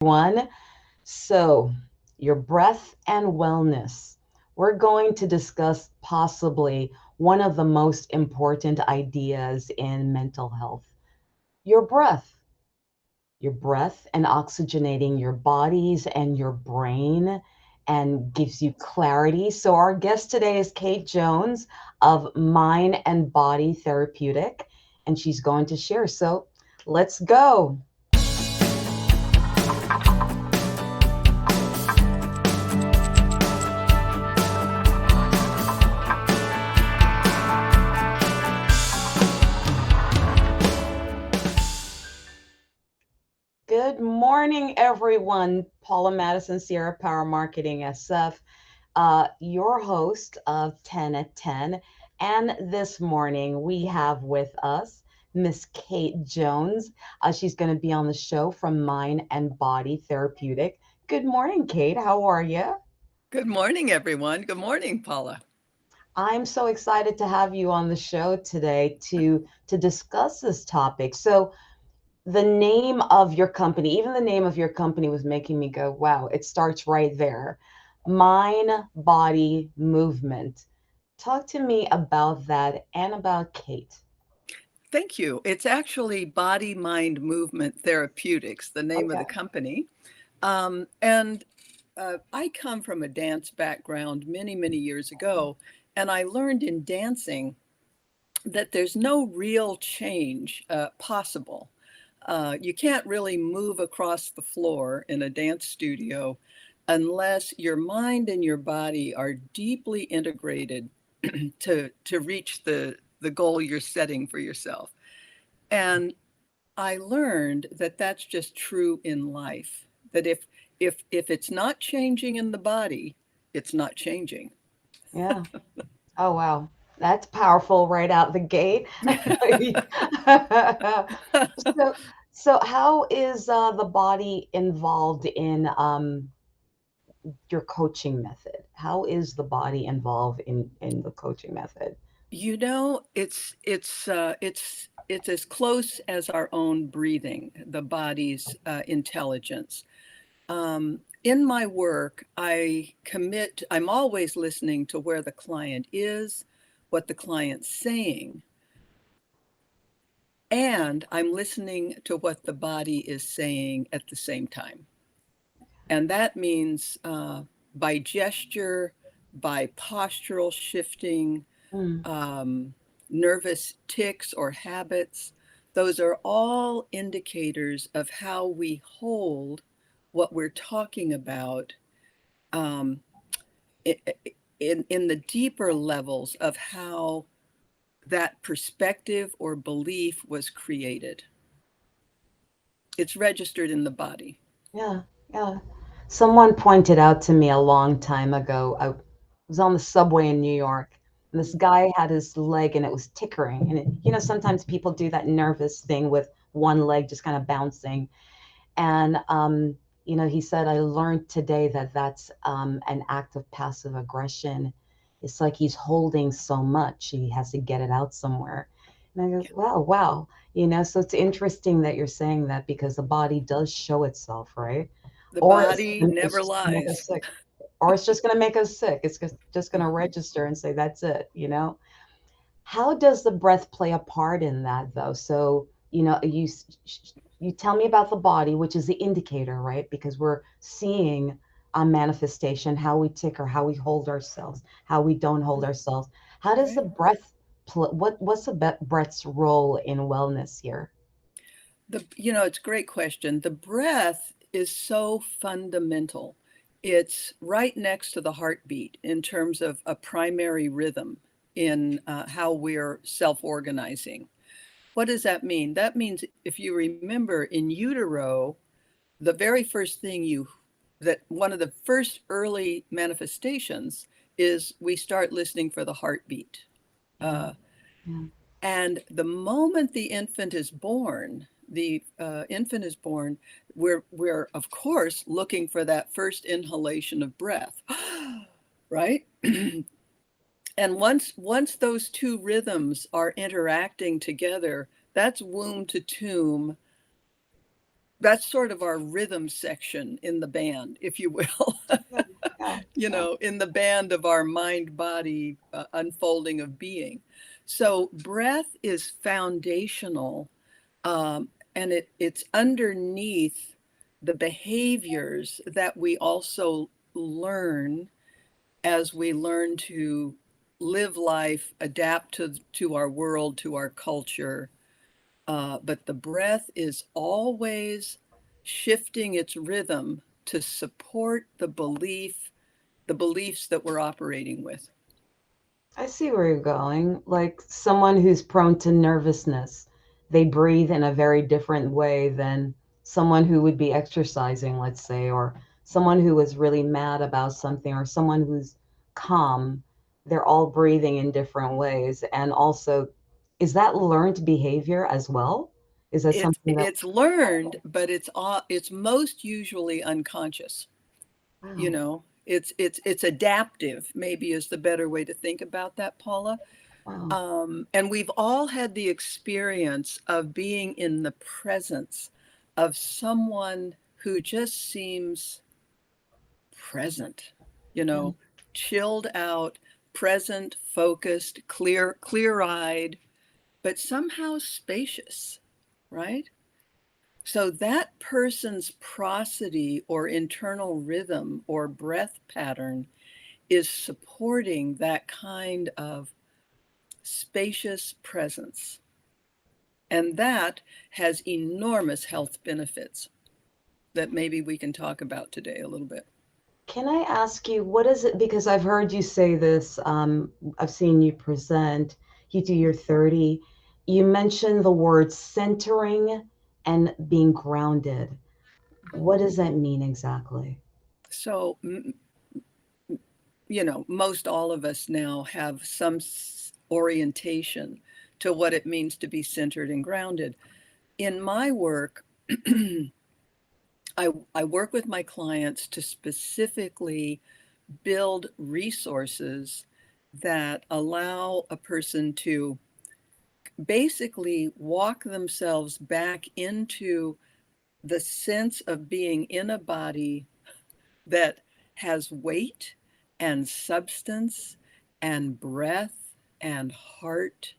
One. So, your breath and wellness. We're going to discuss possibly one of the most important ideas in mental health, your breath. Your breath and oxygenating your bodies and your brain and gives you clarity. So, our guest today is Kate Jones of Mind and Body Therapeutic, and she's going to share. So, let's go. Good morning, everyone. Paula Madison, Sierra Power Marketing SF, your host of 10 at 10. And this morning we have with us Miss Kate Jones. She's going to be on the show from Mind and Body Therapeutic. Good morning, Kate. How are you? Good morning, everyone. Good morning, Paula. I'm so excited to have you on the show today to discuss this topic. So, the name of your company, even the name of your company was making me go, wow, it starts right there. Mind, body, movement. Talk to me about that and about Kate. Thank you. It's actually Body Mind Movement Therapeutics, the name of the Okay. company. And I come from a dance background many, many years ago, and I learned in dancing that there's no real change possible. You can't really move across the floor in a dance studio unless your mind and your body are deeply integrated to reach the goal you're setting for yourself. And I learned that that's just true in life. That if it's not changing in the body, it's not changing. Yeah. Oh, wow. That's powerful right out the gate. so, so how is the body involved in your coaching method? How is the body involved in the coaching method? It's as close as our own breathing, the body's intelligence. In my work, I'm always listening to where the client is, what the client's saying, and I'm listening to what the body is saying at the same time. And that means by gesture, by postural shifting, Mm, um, nervous tics or habits. Those are all indicators of how we hold what we're talking about um, in the deeper levels of how that perspective or belief was created. It's registered in the body. yeah, yeah. Someone pointed out to me a long time ago. I was on the subway in New York, and this guy had his leg and it was tickering. And sometimes people do that nervous thing with one leg just kind of bouncing. And he said, I learned today that that's an act of passive aggression. It's like he's holding so much, he has to get it out somewhere. And I go, wow, wow. So it's interesting that you're saying that because the body does show itself, right? The Or body it's never just going to make lies. us sick. Or it's just going to make us sick. It's just going to register and say, that's it. How does the breath play a part in that, though? So, you tell me about the body, which is the indicator, right? Because we're seeing a manifestation, how we tick or how we hold ourselves, how we don't hold ourselves. How does the Right. breath what's the breath's role in wellness here? It's a great question. The breath is so fundamental. It's right next to the heartbeat in terms of a primary rhythm in how we're self organizing. What does that mean? That means if you remember in utero, the very first thing that one of the first early manifestations is we start listening for the heartbeat. Yeah, Uh, yeah. And the moment the infant is born, we're of course looking for that first inhalation of breath, right? And once those two rhythms are interacting together, that's womb to tomb that's sort of our rhythm section in the band, if you will. Yeah, yeah, yeah. In the band of our mind body unfolding of being. So breath is foundational, and it's underneath the behaviors that we also learn as we learn to live life, adapt to our world, to our culture. But the breath is always shifting its rhythm to support the beliefs that we're operating with. I see where you're going. Like someone who's prone to nervousness, they breathe in a very different way than someone who would be exercising, let's say, or someone who is really mad about something, or someone who's calm. They're all breathing in different ways. And also, is that learned behavior as well? Is that something that, It's learned, but it's most usually unconscious. You wow, know, it's adaptive. Maybe is the better way to think about that, Paula. wow. And we've all had the experience of being in the presence of someone who just seems present, you Yeah. know, chilled out, present, focused, clear-eyed, but somehow spacious, right? So that person's prosody or internal rhythm or breath pattern is supporting that kind of spacious presence. And that has enormous health benefits that maybe we can talk about today a little bit. Can I ask you, what is it? Because I've heard you say this, I've seen you present, you do your 30. You mentioned the word centering and being grounded. What does that mean exactly? So, most all of us now have some orientation to what it means to be centered and grounded. In my work, I work with my clients to specifically build resources that allow a person to basically walk themselves back into the sense of being in a body that has weight and substance and breath and heart,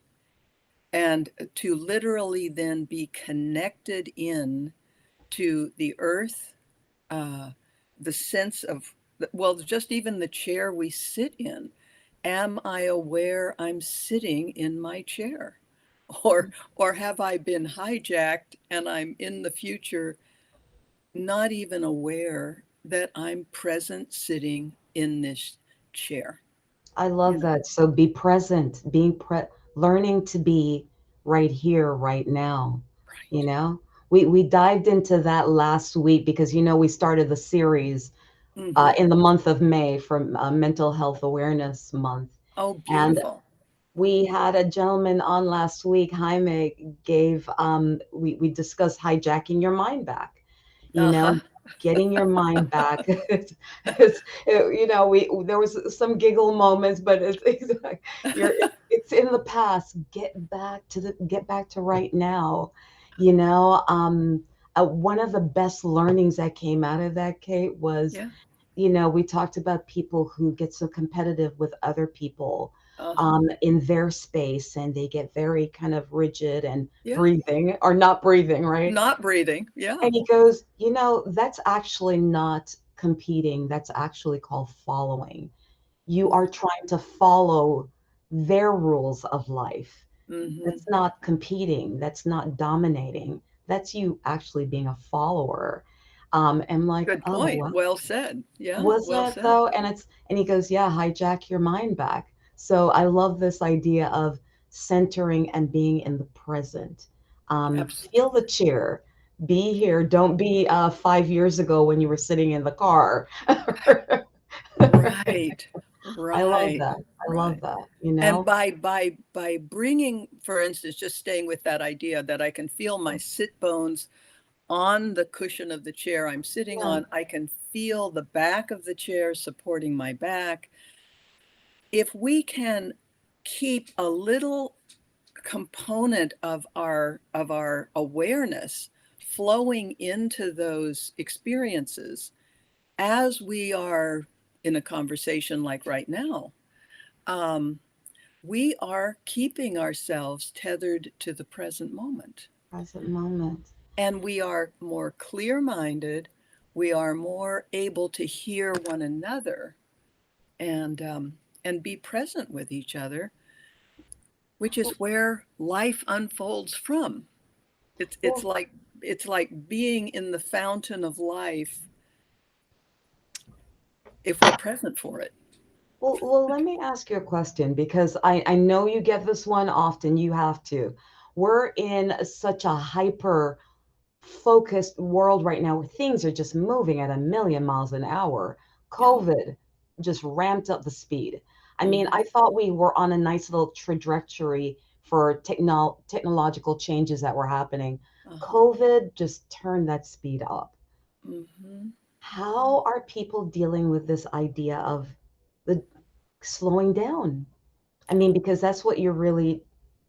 and to literally then be connected in to the earth, uh, the sense of, well, just even the chair we sit in. Am I aware I'm sitting in my chair? Or have I been hijacked and I'm in the future, not even aware that I'm present sitting in this chair, I you love know? that. So be present, learning to be right here, right now. You Right. know, we dived into that last week because we started the series Hmm. in the month of May from Mental Health Awareness Month. Oh, And beautiful. we had a gentleman on last week. Jaime gave we discussed hijacking your mind back, you Uh-huh. know, getting your mind back. We there was some giggle moments, but it's like it's in the past. Get back to right now. you know um One of the best learnings that came out of that, Kate, was, Yeah. we talked about people who get so competitive with other people Uh-huh. in their space, and they get very kind of rigid and Yeah. breathing or not breathing, right? Not breathing. Yeah. And he goes, that's actually not competing. That's actually called following. You are trying to follow their rules of life. Hmm. That's not competing. That's not dominating. That's you actually being a follower. And like, Good oh, point. well, Well said. Yeah. was Well it said. though? And he goes, yeah, hijack your mind back. So I love this idea of centering and being in the present. Abs- Feel the cheer. Be here. Don't be 5 years ago when you were sitting in the car. right. I love Right. that. I love Right. that. And by bringing, for instance, just staying with that idea that I can feel my sit bones on the cushion of the chair I'm sitting Yeah. on, I can feel the back of the chair supporting my back. If we can keep a little component of our awareness flowing into those experiences as we are in a conversation like right now, um, we are keeping ourselves tethered to the present moment. Present moment. And we are more clear minded. We are more able to hear one another and be present with each other, which is where life unfolds from. It's it's Well, like it's like being in the fountain of life if we're present for it. well, let me ask you a question because I know you get this one often. You have to. We're in such a hyper focused world right now where things are just moving at a million miles an hour. Yeah. COVID just ramped up the speed. I mean, Hmm. I thought we were on a nice little trajectory for technological changes that were happening. Uh-huh. COVID just turned that speed up. Hmm. How are people dealing with this idea of the slowing down? I mean, because that's what you're really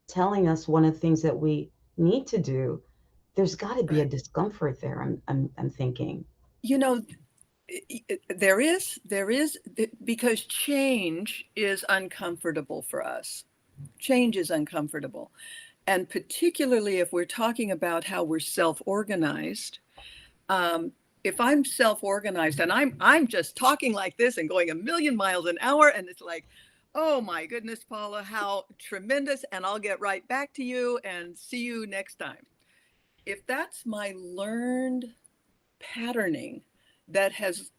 telling us one of the things that we need to do. There's gotta be a Right. discomfort there, I'm thinking. You know, there is, because change is uncomfortable for us. Change is uncomfortable. And particularly if we're talking about how we're self-organized, um, if I'm self-organized and I'm just talking like this and going a million miles an hour, and it's like, oh my goodness, Paula, how tremendous, and I'll get right back to you and see you next time. If that's my learned patterning that has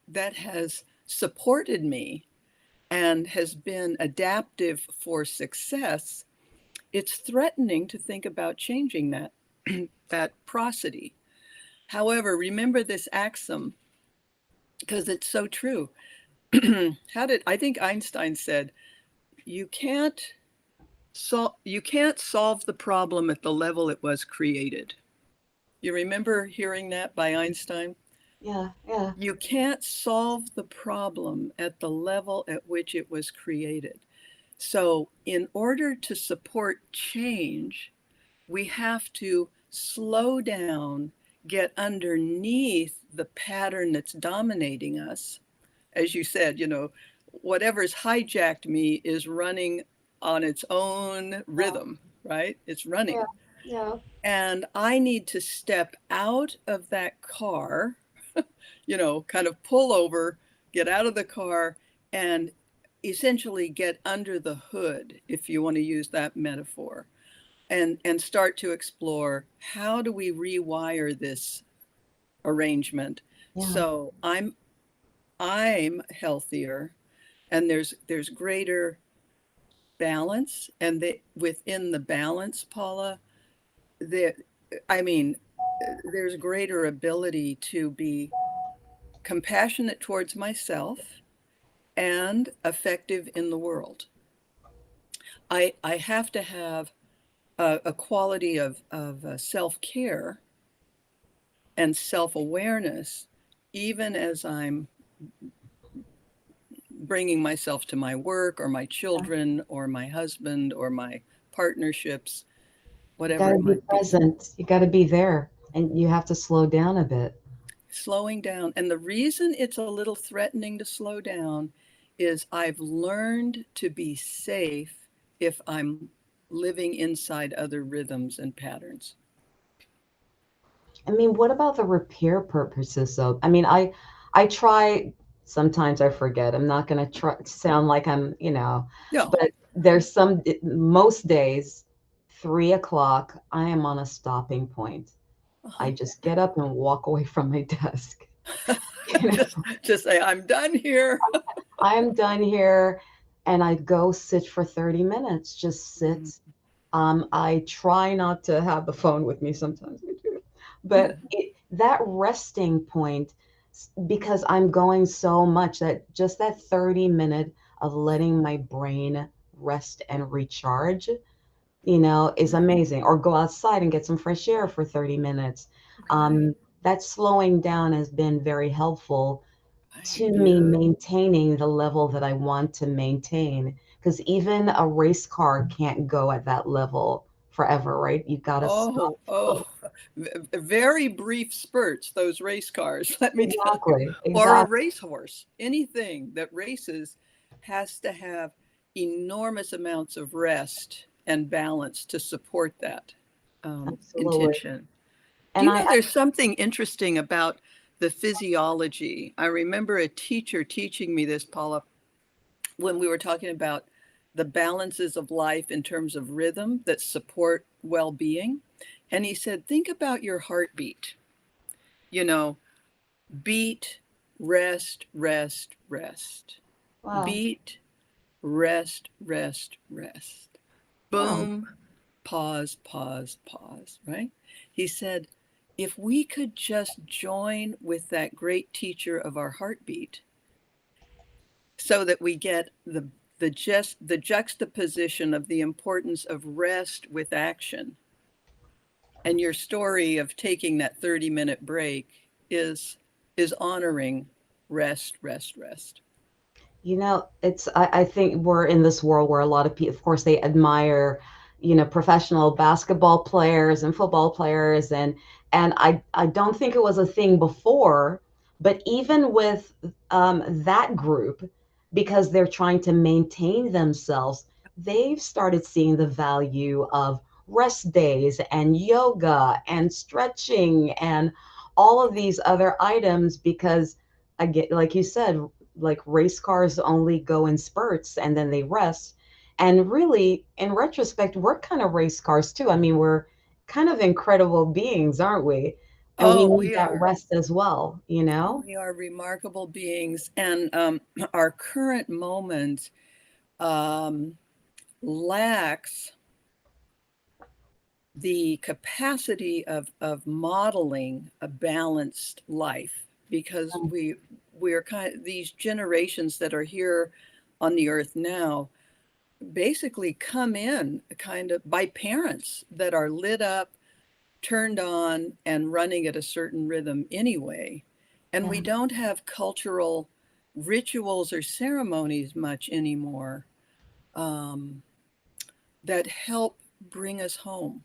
supported me and has been adaptive for success, it's threatening to think about changing that that prosody. However, remember this axiom because it's so true. How did I think Einstein said, you can't you can't solve the problem at the level it was created. You remember hearing that by Einstein? Yeah, yeah. You can't solve the problem at the level at which it was created. So, in order to support change, we have to slow down, get underneath the pattern that's dominating us. As you said, whatever's hijacked me is running on its own Yeah, rhythm, right? It's yeah, running. yeah. And I need to step out of that car, kind of pull over, get out of the car, and essentially get under the hood, if you want to use that metaphor, and start to explore how do we rewire this arrangement Yeah. so I'm healthier, and there's greater balance, and within the balance, Paula, there I mean, there's greater ability to be compassionate towards myself and effective in the world. I have to have a quality of self-care and self-awareness, even as I'm bringing myself to my work or my children or my husband or my partnerships, You whatever gotta it be might be. present. You gotta be there, and you have to slow down a bit. Slowing down. And the reason it's a little threatening to slow down is I've learned to be safe if I'm living inside other rhythms and patterns. I mean, what about the repair purposes though? I mean, I try, sometimes I forget. I'm not gonna try sound like Yeah. but there's most days, 3 o'clock, I am on a stopping point. I Uh-huh. just get up and walk away from my desk. You just know, just say I'm done here. I am done here, and I go sit for 30 minutes, just sit. I try not to have the phone with me, sometimes I do, but that resting point, because I'm going so much, that just that 30-minute of letting my brain rest and recharge, is amazing. Or go outside and get some fresh air for 30 minutes. Right. That slowing down has been very helpful Right. to me maintaining the level that I want to maintain. Because even a race car can't go at that level forever, right? You got to stop. Oh, very brief spurts, those race cars, let me tell you, Exactly, or a exactly. racehorse. Anything that races has to have enormous amounts of rest and balance to support that Absolutely. intention. Do And you know there's something interesting about the physiology? I remember a teacher teaching me this, Paula, when we were talking about the balances of life in terms of rhythm that support well-being. And he said, think about your heartbeat, you know, beat, rest, rest, rest, wow, beat, rest, rest, rest, wow. boom, pause, pause, pause, right? He said, if we could just join with that great teacher of our heartbeat so that we get the juxtaposition of the importance of rest with action. And your story of taking that 30-minute break is honoring rest, rest, rest. I think we're in this world where a lot of people, of course, they admire, professional basketball players and football players, and I don't think it was a thing before, but even with that group, because they're trying to maintain themselves, they've started seeing the value of rest days and yoga and stretching and all of these other items because, again, like you said, like race cars only go in spurts and then they rest. And really, in retrospect, we're kind of race cars too. I mean, we're kind of incredible beings, aren't we? And we Oh, need we that are. rest as well, you know? We are remarkable beings. And our current moment um, lacks the capacity of modeling a balanced life because we're kind of these generations that are here on the earth now basically come in kind of by parents that are lit up, turned on, and running at a certain rhythm anyway. And we Yeah. don't have cultural rituals or ceremonies much anymore um, that help bring us home.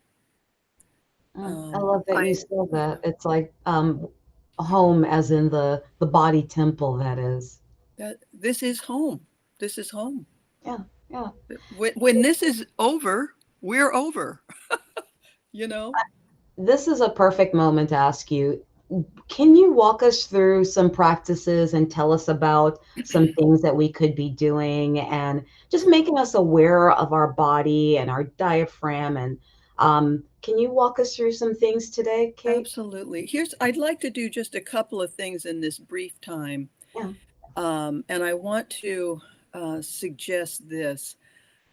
I love that you I said that. It's like home as in the body temple that is. that this is home. This is home. Yeah, yeah. When this is over, we're over. You know. This is a perfect moment to ask you, can you walk us through some practices and tell us about some things that we could be doing and just making us aware of our body and our diaphragm? And can you walk us through some things today, Kate? Absolutely. I'd like to do just a couple of things in this brief time. Yeah. And I want to suggest this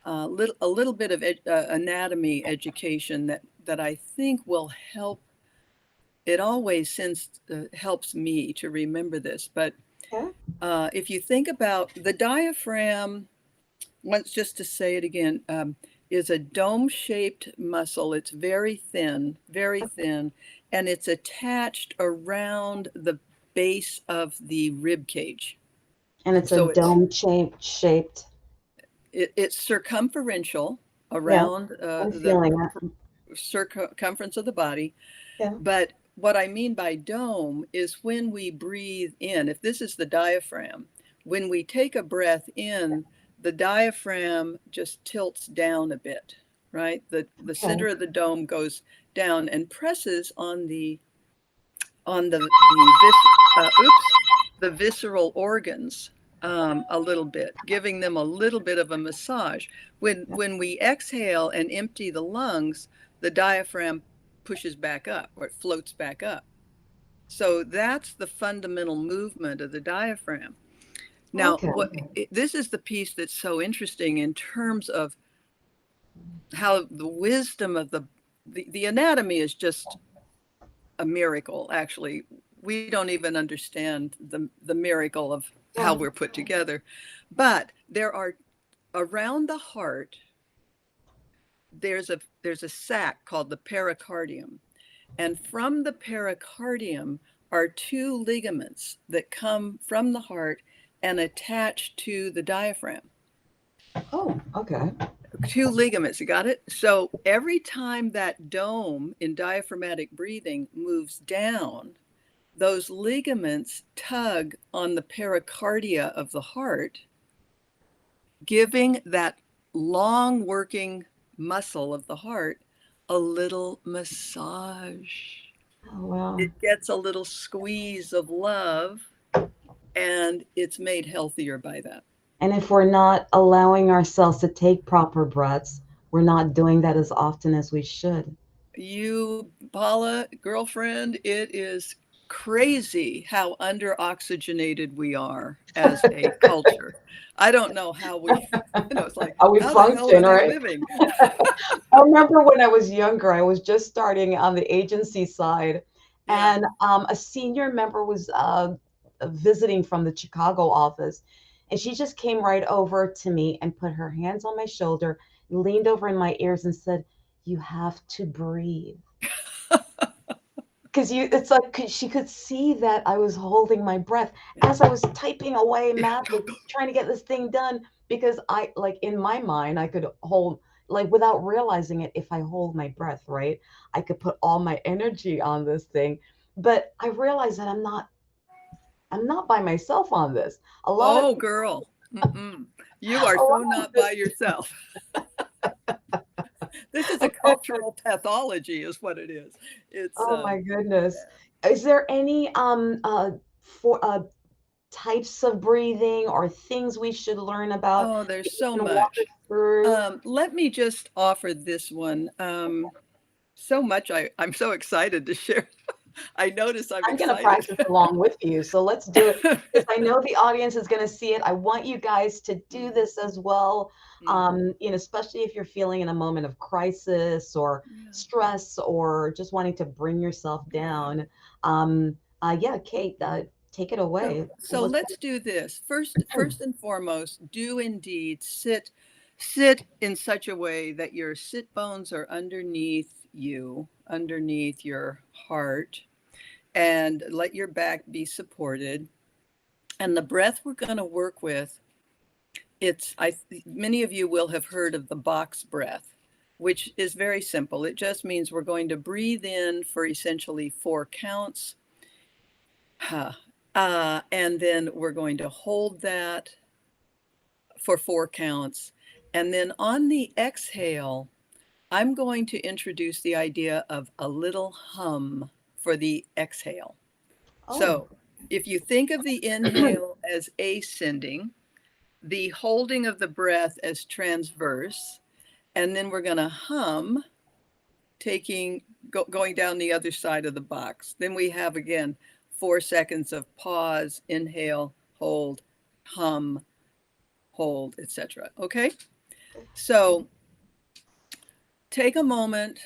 a little bit of anatomy education that I think will help. It always helps me to remember this. But Okay. if you think about the diaphragm, once just to say it again, is a dome-shaped muscle. It's very thin, and it's attached around the base of the rib cage. And it's a So dome shaped. it's circumferential Yeah, around I'm the feeling it. circumference of the body. Yeah. But what I mean by dome is when we breathe in, if this is the diaphragm, when we take a breath in, the diaphragm just tilts down a bit, right? The Okay. center of the dome goes down and presses on the visceral organs a little bit, giving them a little bit of a massage. Yeah. When we exhale and empty the lungs, the diaphragm pushes back up or it floats back up. So that's the fundamental movement of the diaphragm. Now, Okay. this is the piece that's so interesting in terms of how the wisdom of the anatomy is just a miracle. Actually, we don't even understand the miracle of how Yeah. we're put together. But there are around the heart, there's a sac called the pericardium. And from the pericardium are two ligaments that come from the heart and attach to the diaphragm. Oh, okay. 2 ligaments, you got it? So every time that dome in diaphragmatic breathing moves down, those ligaments tug on the pericardia of the heart, giving that long working muscle of the heart a little massage. Oh, wow. It gets a little squeeze of love, and it's made healthier by that. And if we're not allowing ourselves to take proper breaths, we're not doing that as often as we should. You, Paula, girlfriend, it is crazy how under oxygenated we are as a culture. I don't know how we, it's like, How we how the hell function, are they right? living? I remember when I was younger, I was just starting on the agency side, Yeah. and a senior member was visiting from the Chicago office, and she just came right over to me and put her hands on my shoulder, leaned over in my ears, and said, "You have to breathe." Because it's like she could see that I was holding my breath as I was typing away Yeah. madly, trying to get this thing done. Because I, like, in my mind, I could hold, like, without realizing it, if I hold my breath, right, I could put all my energy on this thing. But I realized that I'm not by myself on this. A lot of Oh, girl. Mm-mm. You are a lot so of not this. by yourself. This is a cultural pathology, is what it is. It's, Oh my goodness. Is there any for types of breathing or things we should learn about oh, that there's you so can walk us much. through? Let me just offer this one. So much I'm so excited to share. I notice I'm I'm gonna excited. practice along with you, so let's do it because I know the audience is gonna see it. I want you guys to do Mhm, this as well, mhm. especially if you're feeling in a moment of crisis or Yeah, stress or just wanting to bring yourself yeah. down. Yeah, Kate, take it away. So What's let's do this. First and foremost, do indeed sit in such a way that your sit bones are underneath you, underneath your heart, and let your back be supported. And the breath we're going to work with, many of you will have heard of the box breath, which is very simple. It just means we're going to breathe in for essentially 4 counts. And then we're going to hold that for 4 counts. And then on the exhale, I'm going to introduce the idea of a little hum for the exhale. Oh, So if you think of the inhale as ascending, the holding of the breath as transverse, and then we're going to hum, going down the other side of the box. Then we have again 4 seconds of pause, inhale, hold, hum, hold, etc. Okay? So take a moment.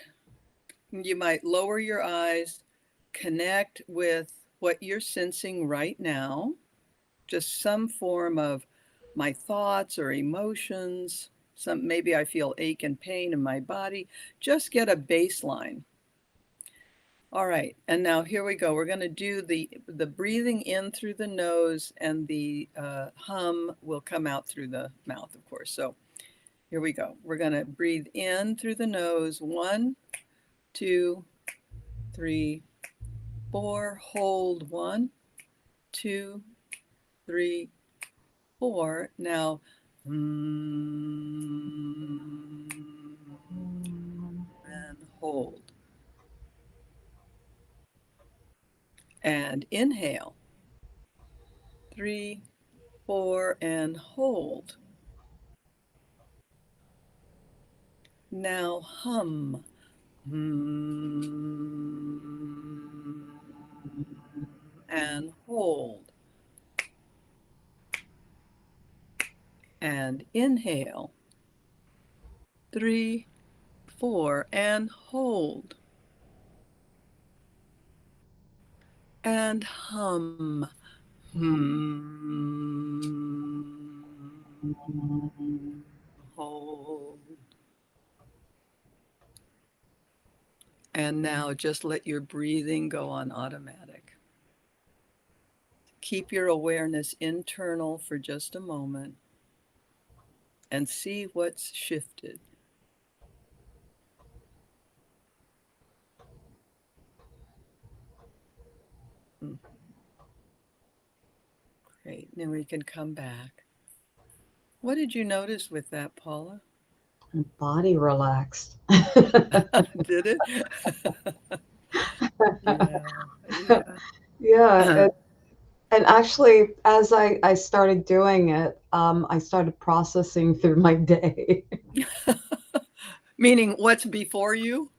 You might lower your eyes, connect with what you're sensing right now, just some form of my thoughts or emotions. Maybe I feel ache and pain in my body. Just get a baseline. All right, and now here we go. We're going to do the breathing in through the nose, and the hum will come out through the mouth, of course. So here we go. We're going to breathe in through the nose. 1, 2, 3, 4. Hold. 1, 2, 3, 4. Now, and hold. And inhale. 3, 4, and hold. Now hum. And hold. And inhale. 3, 4, and hold. And hum. Hold. And now just let your breathing go on automatic. Keep your awareness internal for just a moment. and see what's shifted. Mm, great. Now we can come back. What did you notice with that, Paula? Body relaxed. Did it? Yeah, yeah. Yeah, and actually, as I started doing it, I started processing through my day. Meaning what's before you?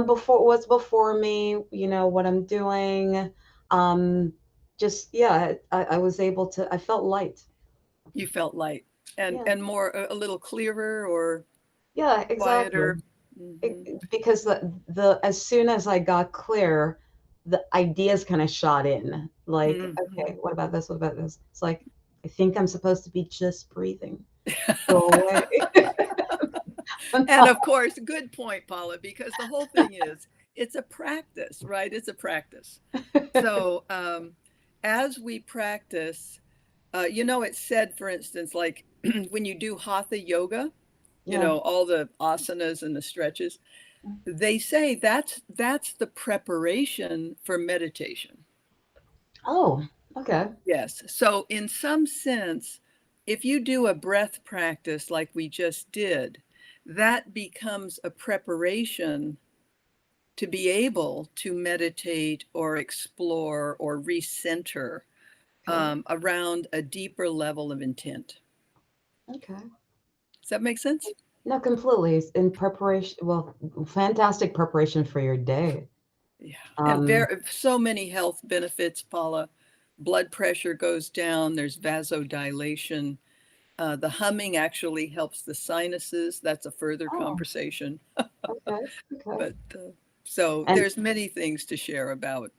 Before what's before me, what I'm doing. Um, just yeah, I was able to. I felt light. You felt light and Yeah, more a little clearer or yeah, exactly. quieter. Hmm. Because the as soon as I got clear, the ideas kind of shot in. Like, Hmm. okay, what about this? What about this? It's like I think I'm supposed to be just breathing. Go away. And of course, good point, Paula, because the whole thing is it's a practice, right? It's a practice. So as we practice, it's said, for instance, like when you do hatha yoga, Yeah. all the asanas and the stretches, they say that's the preparation for meditation. Oh, okay. Yes. So in some sense, if you do a breath practice like we just did, that becomes a preparation to be able to meditate or explore or recenter Okay. around a deeper level of intent. Okay. Does that make sense? No, completely. It's in preparation. Well, fantastic preparation for your day. Yeah. And Um, so many health benefits, Paula. Blood pressure goes down, there's vasodilation. The humming actually helps the sinuses. That's a further oh, conversation. okay. Okay. But so And there's many things to share about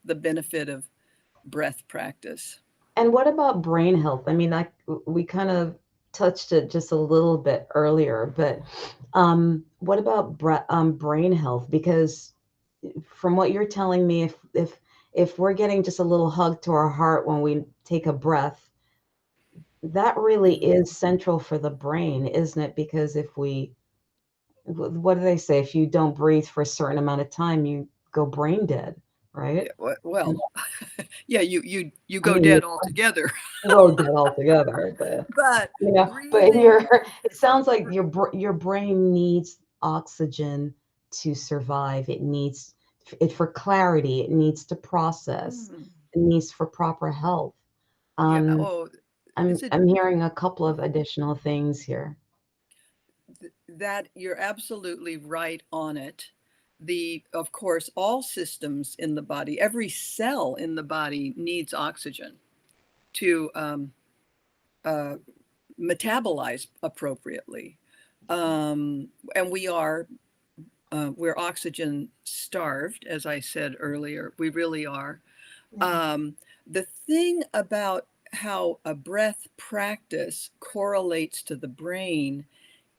the benefit of breath practice. and what about brain health? I mean, we kind of touched it just a little bit earlier, but what about brain health? Because from what you're telling me, if we're getting just a little hug to our heart when we take a breath, that really Mhm. is central for the brain, isn't it? Because if we, what do they say? If you don't breathe for a certain amount of time, you go brain dead, right? Yeah, well, And yeah, you I go mean, you dead altogether. go dead altogether, but But but in breathing, it sounds like your brain needs oxygen to survive. It needs it for clarity. It needs to process. mm, It needs for proper health. yeah, Um, oh, I'm it's a I'm hearing a couple of additional things here. that you're absolutely right on it. Of course, all systems in the body, every cell in the body needs oxygen to uh, metabolize appropriately. And we're oxygen starved, as I said earlier. We really are. Yeah. Um, the thing about how a breath practice correlates to the brain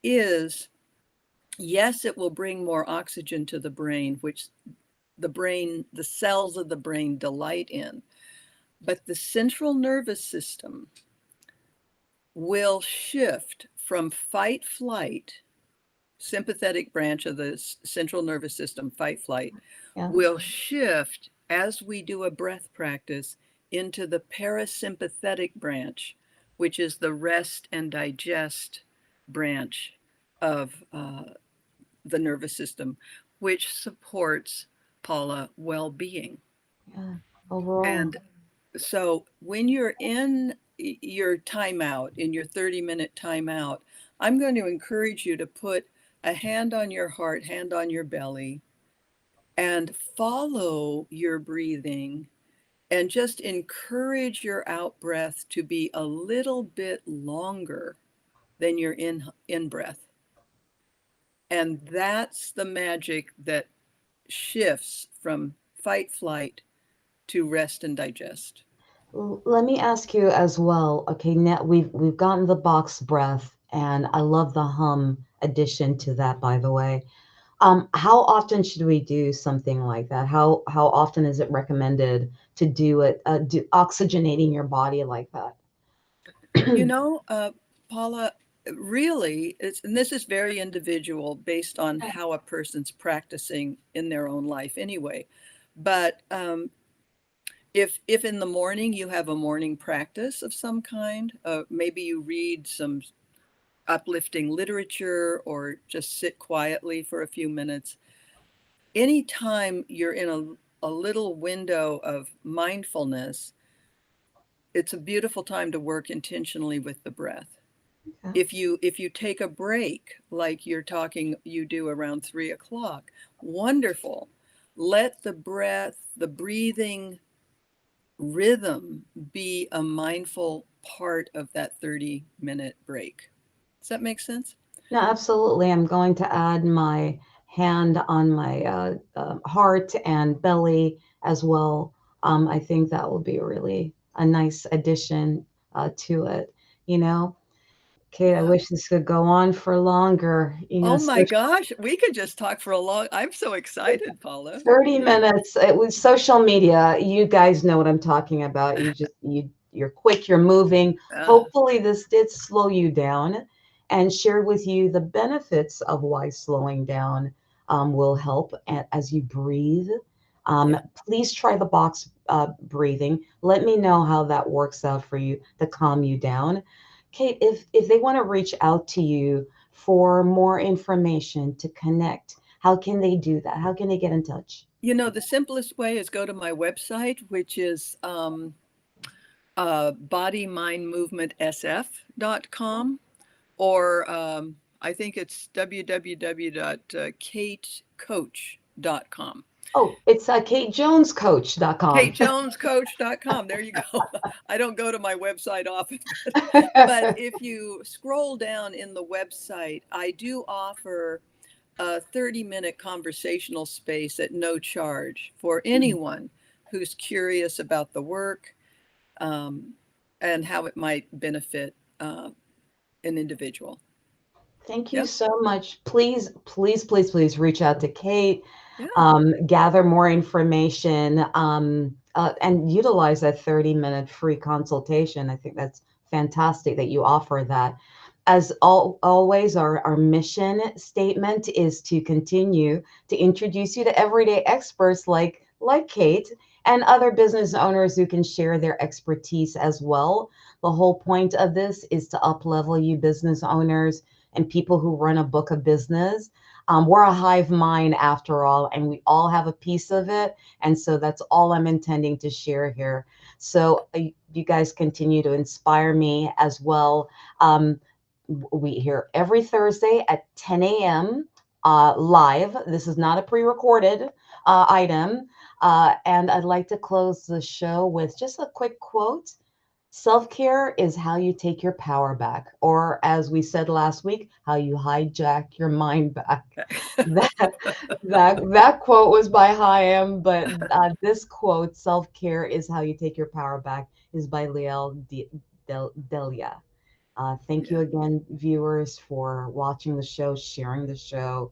is yes, it will bring more oxygen to the brain, which the cells of the brain delight in. But the central nervous system will shift from fight flight, sympathetic branch of the central nervous system, fight flight, Yeah. will shift as we do a breath practice into the parasympathetic branch, which is the rest and digest branch of the nervous system, which supports, Paula, well being. Yeah. Overall. And so when you're in your timeout, in your 30-minute timeout, I'm going to encourage you to put a hand on your heart, hand on your belly, and follow your breathing and just encourage your out breath to be a little bit longer than your in breath. And that's the magic that shifts from fight flight to rest and digest. Let me ask you as well. Okay, now we've gotten the box breath, and I love the hum addition to that, by the way. How often should we do something like that? How often is it recommended to do it, do oxygenating your body like that? You know, Paula, really, and this is very individual based on how a person's practicing in their own life anyway. But if in the morning you have a morning practice of some kind, maybe you read some uplifting literature or just sit quietly for a few minutes. Anytime you're in a little window of mindfulness, it's a beautiful time to work intentionally with the breath. Okay. If you take a break, like you do around 3 o'clock, wonderful. Let the breath, the breathing rhythm be a mindful part of that 30-minute break. Does that make sense? No, absolutely. I'm going to add my hand on my heart and belly as well. I think that will be really a nice addition to it. You know, Kate, I Yeah. wish this could go on for longer. Oh So my gosh, we could just talk for a long. I'm so excited, Paula. 30 Yeah. minutes. It was social media. You guys know what I'm talking about. You're quick, you're moving. Uh, Hopefully this did slow you down and share with you the benefits of why slowing down will help as you breathe. yeah. Please try the box breathing. Let me know how that works out for you to calm you down. Kate, if they want to reach out to you for more information to connect, how can they do that? How can they get in touch? The simplest way is go to my website, which is bodymindmovementsf.com, or I think it's www.katecoach.com. Oh, it's katejonescoach.com. KateJonesCoach.com. There you go. I don't go to my website often, but if you scroll down in the website, I do offer a 30-minute conversational space at no charge for anyone who's curious about the work, um, and how it might benefit an individual. Thank you Yeah, so much. Please, please, please, please reach out to Kate, yeah, gather more information, and utilize that 30-minute free consultation. I think that's fantastic that you offer that. As always, our mission statement is to continue to introduce you to everyday experts like Kate and other business owners who can share their expertise as well. The whole point of this is to up-level you business owners and people who run a book of business. We're a hive mind after all, and we all have a piece of it. And so that's all I'm intending to share here. So you guys continue to inspire me as well. We hear every Thursday at 10 a.m. Live. This is not a pre recorded item. And I'd like to close the show with just a quick quote. Self care is how you take your power back, or as we said last week, how you hijack your mind back. That that quote was by Chaim, but this quote, "Self care is how you take your power back," is by Delia. Thank you yeah. again, viewers, for watching the show, sharing the show,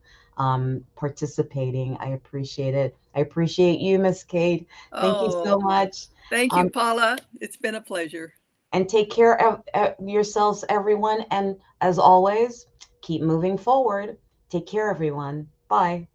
participating. I appreciate it. I appreciate you, Miss Kate. Thank you so Oh, much. thank you, Um, Paula. It's been a pleasure. and take care of yourselves, everyone. And as always, keep moving forward. Take care, everyone. Bye.